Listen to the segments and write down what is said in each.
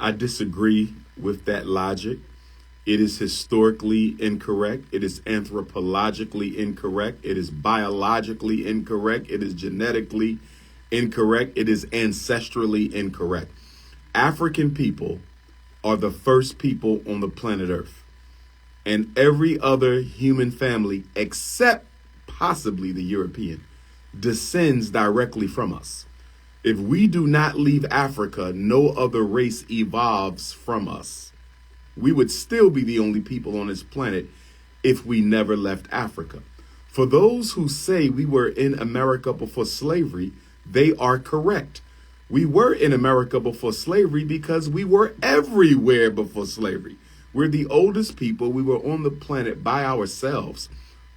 I disagree with that logic. It is historically incorrect. It is anthropologically incorrect. It is biologically incorrect. It is genetically incorrect. It is ancestrally incorrect. African people are the first people on the planet Earth. And every other human family, except possibly the European, descends directly from us. If we do not leave Africa, no other race evolves from us. We would still be the only people on this planet if we never left Africa. For those who say we were in America before slavery, they are correct. We were in America before slavery because we were everywhere before slavery. We're the oldest people. We were on the planet by ourselves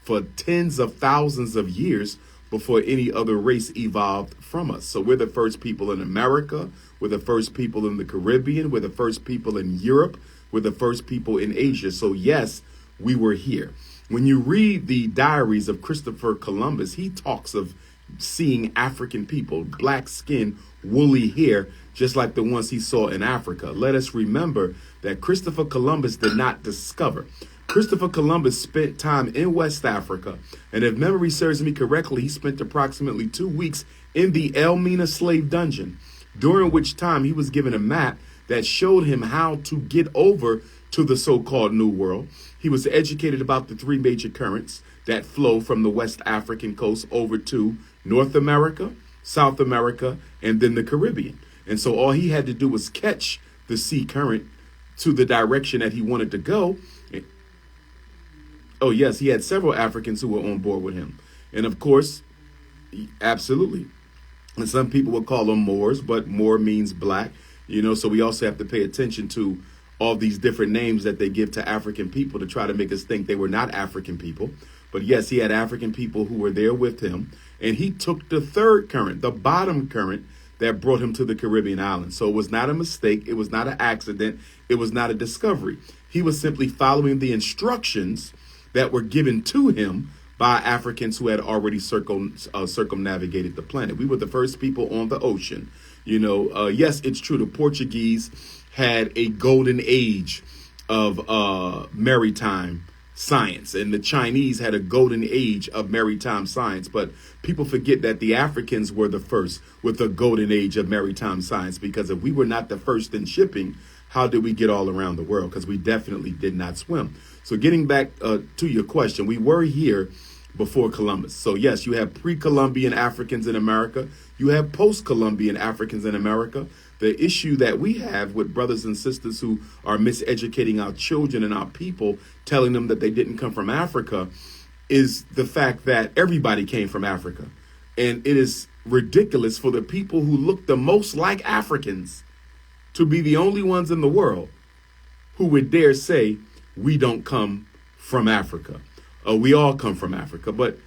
for tens of thousands of years before any other race evolved from us. So we're the first people in America. We're the first people in the Caribbean. We're the first people in Europe. We're the first people in Asia. So yes, we were here. When you read the diaries of Christopher Columbus, he talks of seeing African people, black skin, woolly hair, just like the ones he saw in Africa. Let us remember that Christopher Columbus did not discover. Christopher Columbus spent time in West Africa, and if memory serves me correctly, he spent approximately 2 weeks in the Elmina slave dungeon, during which time he was given a map that showed him how to get over to the so-called New World. He was educated about the 3 major currents that flow from the West African coast over to North America, South America, and then the Caribbean. And so all he had to do was catch the sea current to the direction that he wanted to go. Oh, yes, he had several Africans who were on board with him. And of course, absolutely. And some people would call them Moors, but Moor means black. So we also have to pay attention to all these different names that they give to African people to try to make us think they were not African people. But yes, he had African people who were there with him. And he took the 3rd current, the bottom current, that brought him to the Caribbean islands. So it was not a mistake. It was not an accident. It was not a discovery. He was simply following the instructions that were given to him by Africans who had already circumnavigated the planet. We were the first people on the ocean. Yes, it's true. The Portuguese had a golden age of maritime science, and the Chinese had a golden age of maritime science. But people forget that the Africans were the first with the golden age of maritime science, because if we were not the first in shipping, how did we get all around the world? Because we definitely did not swim. So getting back to your question, we were here before Columbus. So yes, you have pre-Columbian Africans in America. You have post-Columbian Africans in America. The issue that we have with brothers and sisters who are miseducating our children and our people, telling them that they didn't come from Africa, is the fact that everybody came from Africa. And it is ridiculous for the people who look the most like Africans to be the only ones in the world who would dare say, we don't come from Africa. We all come from Africa. But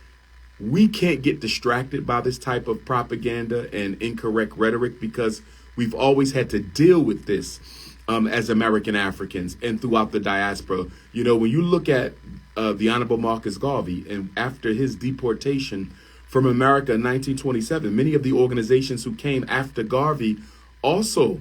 we can't get distracted by this type of propaganda and incorrect rhetoric, because we've always had to deal with this as American Africans and throughout the diaspora. When you look at the Honorable Marcus Garvey, and after his deportation from America in 1927, many of the organizations who came after Garvey also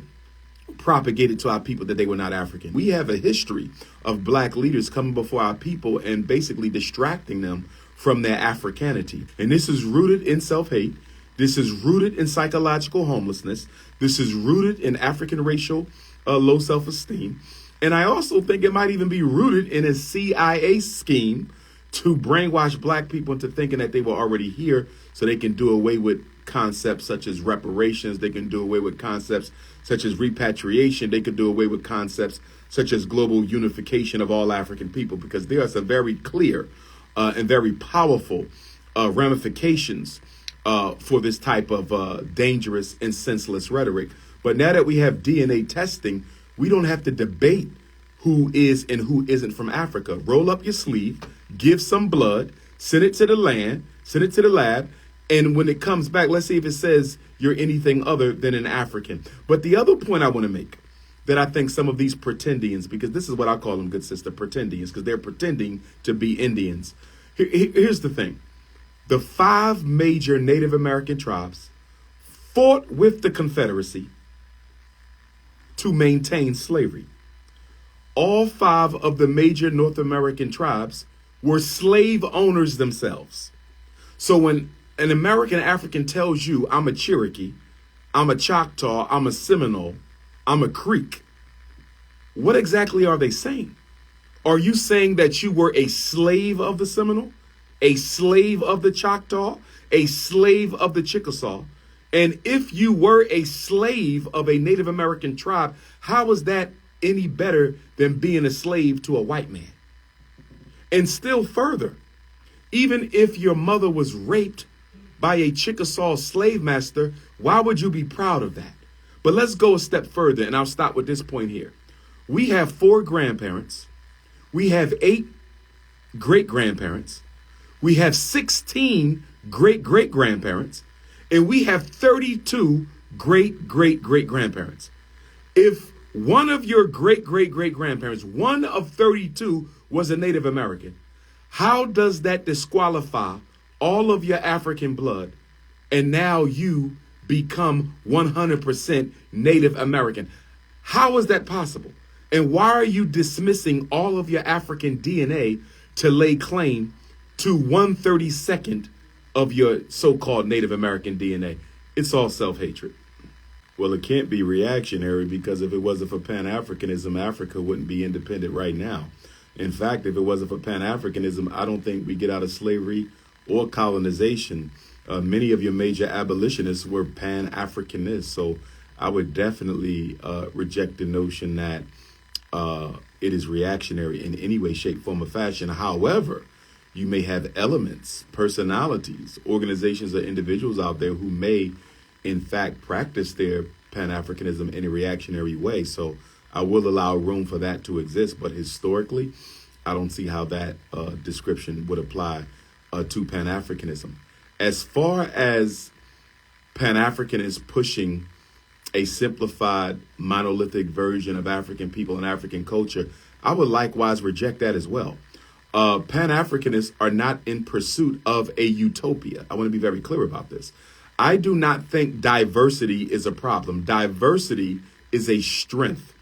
propagated to our people that they were not African. We have a history of black leaders coming before our people and basically distracting them from their Africanity. And this is rooted in self-hate. This is rooted in psychological homelessness. This is rooted in African racial low self-esteem. And I also think it might even be rooted in a CIA scheme to brainwash black people into thinking that they were already here so they can do away with concepts such as reparations. They can do away with concepts such as repatriation. They could do away with concepts such as global unification of all African people, because there are some very clear and very powerful ramifications for this type of dangerous and senseless rhetoric. But now that we have DNA testing, we don't have to debate who is and who isn't from Africa. Roll up your sleeve, give some blood, send it to the land, send it to the lab. And when it comes back, let's see if it says you're anything other than an African. But the other point I want to make, that I think some of these pretendians, because this is what I call them, good sister, pretendians, because they're pretending to be Indians. Here's the thing. The 5 major Native American tribes fought with the Confederacy to maintain slavery. All 5 of the major North American tribes were slave owners themselves. So when an American African tells you, I'm a Cherokee, I'm a Choctaw, I'm a Seminole, I'm a Creek, what exactly are they saying? Are you saying that you were a slave of the Seminole, a slave of the Choctaw, a slave of the Chickasaw? And if you were a slave of a Native American tribe, how is that any better than being a slave to a white man? And still further, even if your mother was raped by a Chickasaw slave master, why would you be proud of that? But let's go a step further, and I'll stop with this point here. We have 4 grandparents. We have 8 great-grandparents. We have 16 great-great-grandparents. And we have 32 great-great-great-grandparents. If one of your great-great-great-grandparents, one of 32, was a Native American, how does that disqualify all of your African blood and now you become 100% Native American? How is that possible? And why are you dismissing all of your African DNA to lay claim to 1/32nd of your so-called Native American DNA? It's all self-hatred. Well, it can't be reactionary, because if it wasn't for pan-Africanism, Africa wouldn't be independent right now. In fact, if it wasn't for pan-Africanism, I don't think we get out of slavery or colonization. Many of your major abolitionists were pan-Africanists. So I would definitely reject the notion that it is reactionary in any way, shape, form, or fashion. However, you may have elements, personalities, organizations, or individuals out there who may, in fact, practice their pan-Africanism in a reactionary way. So I will allow room for that to exist. But historically, I don't see how that description would apply to pan-Africanism. As far as pan-Africanists pushing a simplified, monolithic version of African people and African culture, I would likewise reject that as well. Pan-Africanists are not in pursuit of a utopia. I want to be very clear about this. I do not think diversity is a problem. Diversity is a strength.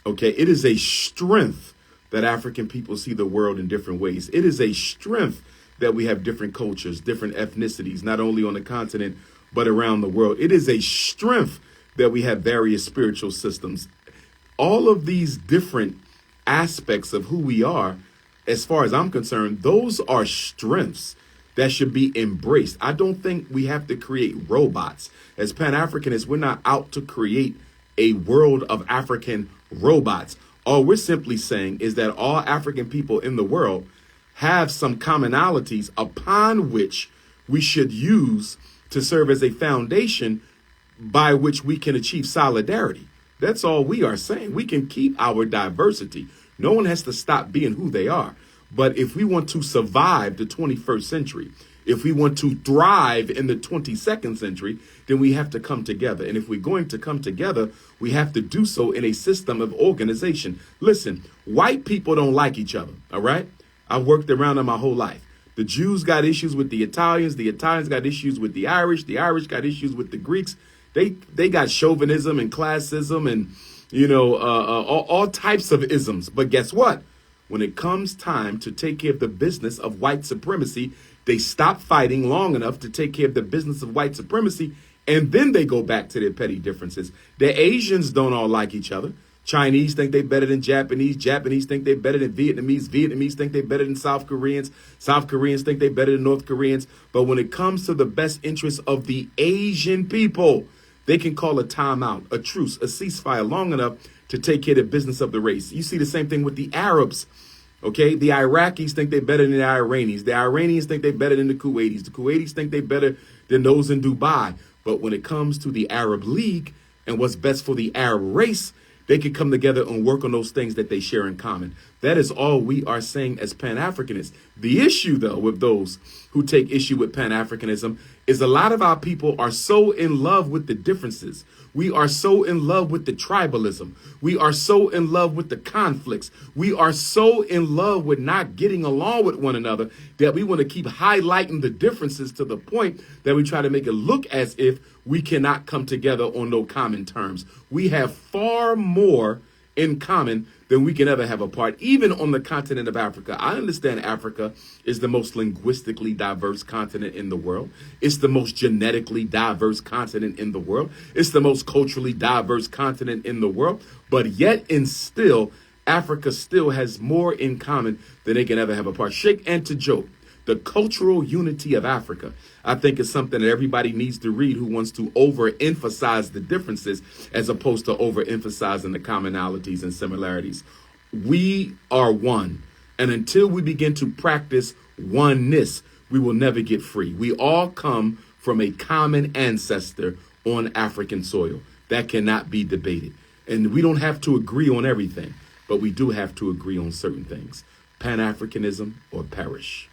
Okay, it is a strength that African people see the world in different ways. It is a strength that we have different cultures, different ethnicities, not only on the continent, but around the world. It is a strength that we have various spiritual systems. All of these different aspects of who we are, as far as I'm concerned, those are strengths that should be embraced. I don't think we have to create robots. As Pan-Africanists, we're not out to create a world of African robots. All we're simply saying is that all African people in the world have some commonalities upon which we should use to serve as a foundation by which we can achieve solidarity. That's all we are saying. We can keep our diversity. No one has to stop being who they are. But if we want to survive the 21st century, if we want to thrive in the 22nd century, then we have to come together. And if we're going to come together, we have to do so in a system of organization. Listen, white people don't like each other, all right? I've worked around them my whole life. The Jews got issues with the Italians got issues with the Irish got issues with the Greeks. They got chauvinism and classism and, all types of isms. But guess what? When it comes time to take care of the business of white supremacy, they stop fighting long enough to take care of the business of white supremacy, and then they go back to their petty differences. The Asians don't all like each other. Chinese think they're better than Japanese. Japanese think they're better than Vietnamese. Vietnamese think they're better than South Koreans. South Koreans think they're better than North Koreans. But when it comes to the best interests of the Asian people, they can call a timeout, a truce, a ceasefire long enough to take care of the business of the race. You see the same thing with the Arabs. Okay, the Iraqis think they're better than the Iranians. The Iranians think they're better than the Kuwaitis. The Kuwaitis think they're better than those in Dubai. But when it comes to the Arab League and what's best for the Arab race, they can come together and work on those things that they share in common. That is all we are saying as Pan-Africanists. The issue, though, with those who take issue with Pan-Africanism is a lot of our people are so in love with the differences. We are so in love with the tribalism. We are so in love with the conflicts. We are so in love with not getting along with one another that we want to keep highlighting the differences to the point that we try to make it look as if we cannot come together on no common terms. We have far more in common than we can ever have apart, even on the continent of Africa. I understand Africa is the most linguistically diverse continent in the world. It's the most genetically diverse continent in the world. It's the most culturally diverse continent in the world. But yet and still, Africa still has more in common than they can ever have apart. Sheikh Anta Diop, The Cultural Unity of Africa, I think is something that everybody needs to read who wants to overemphasize the differences as opposed to overemphasizing the commonalities and similarities. We are one. And until we begin to practice oneness, we will never get free. We all come from a common ancestor on African soil. That cannot be debated. And we don't have to agree on everything, but we do have to agree on certain things. Pan-Africanism or perish.